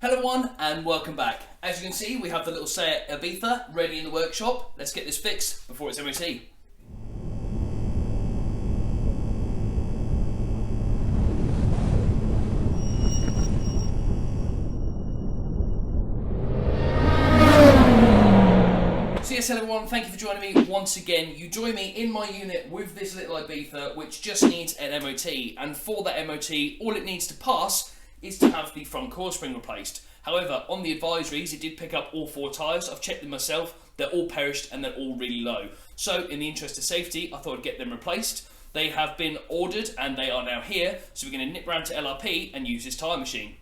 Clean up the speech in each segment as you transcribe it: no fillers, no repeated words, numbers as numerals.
Hello everyone and welcome back. As you can see, we have the little Seat Ibiza ready in the workshop. Let's get this fixed before it's MOT. So yes, hello everyone, thank you for joining me once again. You join me in my unit with this little Ibiza which just needs an MOT, and for that MOT all it needs to pass is to have the front coil spring replaced. However, on the advisories, it did pick up all 4 tyres. I've checked them myself. They're all perished and they're all really low. So in the interest of safety, I thought I'd get them replaced. They have been ordered and they are now here. So we're going to nip round to LRP and use this tyre machine.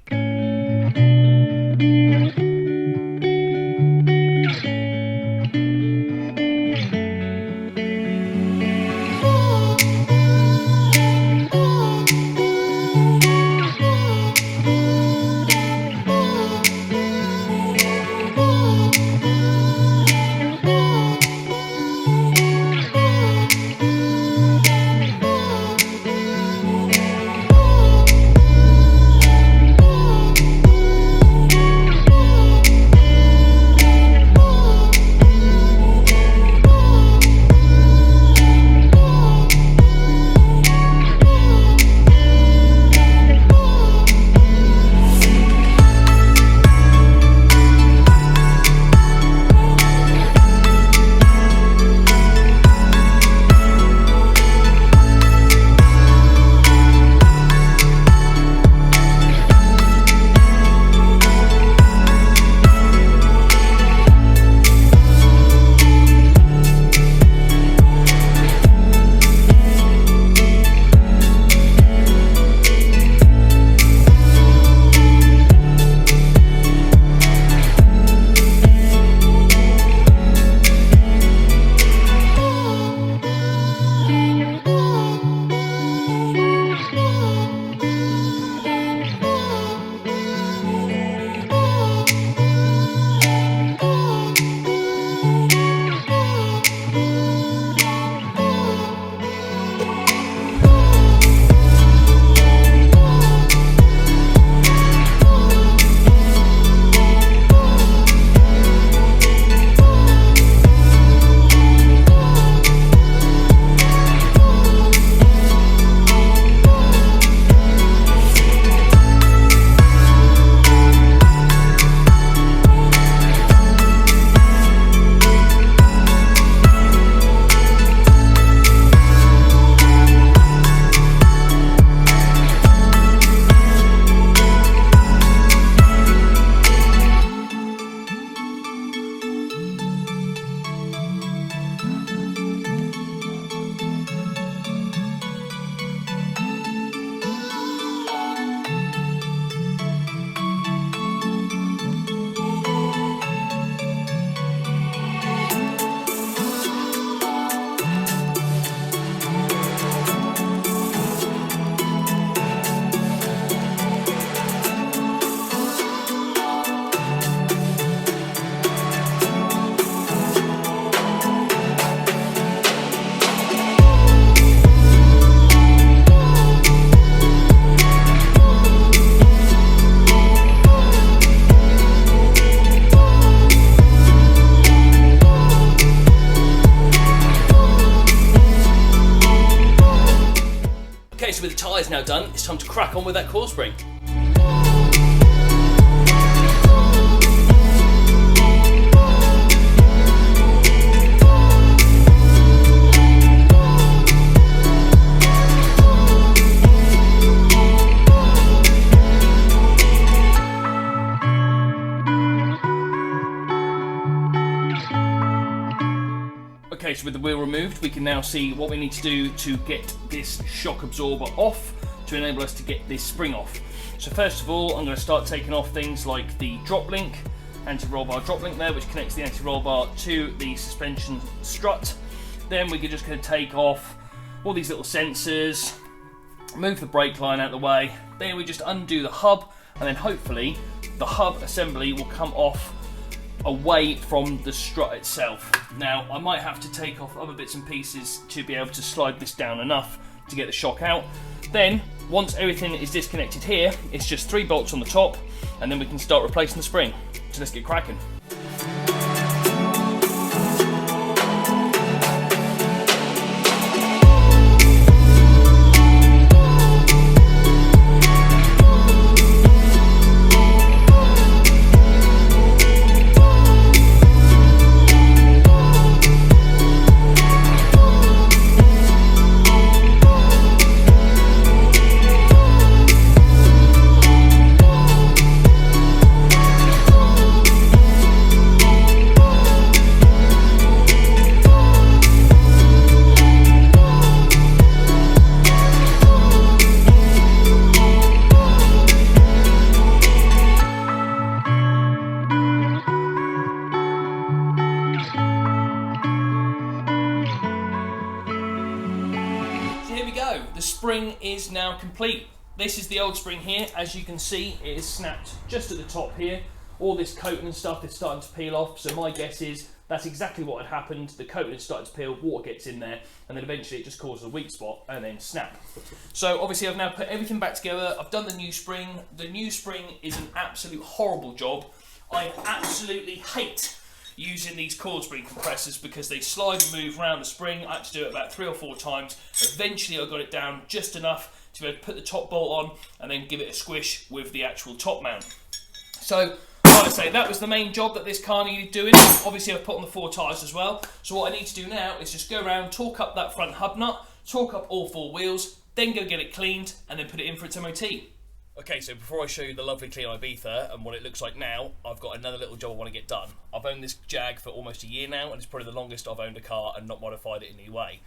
Okay, so with the tyres now done, it's time to crack on with that coil spring. Okay, so with the wheel removed, we can now see what we need to do to get this shock absorber off to enable us to get this spring off. So first of all, I'm going to start taking off things like the drop link, anti-roll bar drop link there, which connects the anti-roll bar to the suspension strut. Then we're just going to take off all these little sensors, move the brake line out of the way. Then we just undo the hub, and then hopefully the hub assembly will come off away from the strut itself. Now I might have to take off other bits and pieces to be able to slide this down enough to get the shock out. Then once everything is disconnected here, it's just 3 bolts on the top and then we can start replacing the spring. So let's get cracking. The spring is now complete. This is the old spring here. As you can see, it is snapped just at the top here. All this coating and stuff is starting to peel off, so my guess is that's exactly what had happened. The coating is starting to peel, water gets in there, and then eventually it just causes a weak spot and then snap. So obviously I've now put everything back together. I've done the new spring. The new spring is an absolute horrible job. I absolutely hate using these coil spring compressors because they slide and move around the spring. I had to do it about 3 or 4 times. Eventually I got it down just enough to be able to put the top bolt on and then give it a squish with the actual top mount. So like I say, that was the main job that this car needed doing. Obviously I've put on the 4 tyres as well. So what I need to do now is just go around, torque up that front hub nut, torque up all 4 wheels, then go get it cleaned and then put it in for its MOT. Okay, so before I show you the lovely clean Ibiza and what it looks like now, I've got another little job I want to get done. I've owned this Jag for almost a year now, and it's probably the longest I've owned a car and not modified it in any way,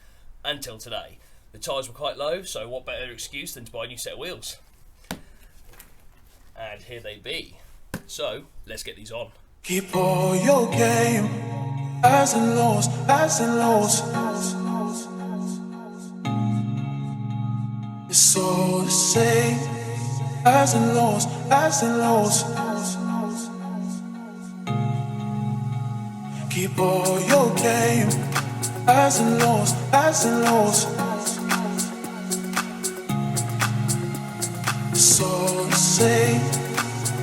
until today. The tyres were quite low, so what better excuse than to buy a new set of wheels? And here they be. So, let's get these on. Keep all your game, highs and lows, highs and lows. It's all the same. Highs and lows, highs and lows. Keep all your game. Highs and lows, highs and lows. It's all the same.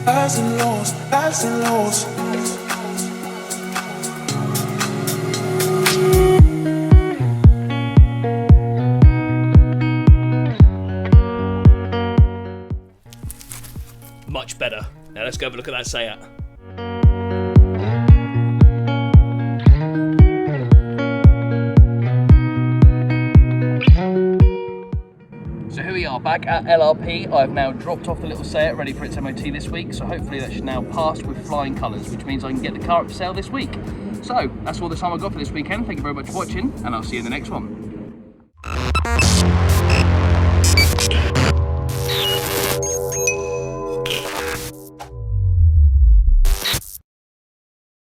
Highs and lows, highs and lows. Much better. Now let's go have a look at that Seat. So here we are back at LRP. I've now dropped off the little Seat ready for its MOT this week, so hopefully that should now pass with flying colours, which means I can get the car up for sale this week. So that's all the time I've got for this weekend. Thank you very much for watching, and I'll see you in the next one.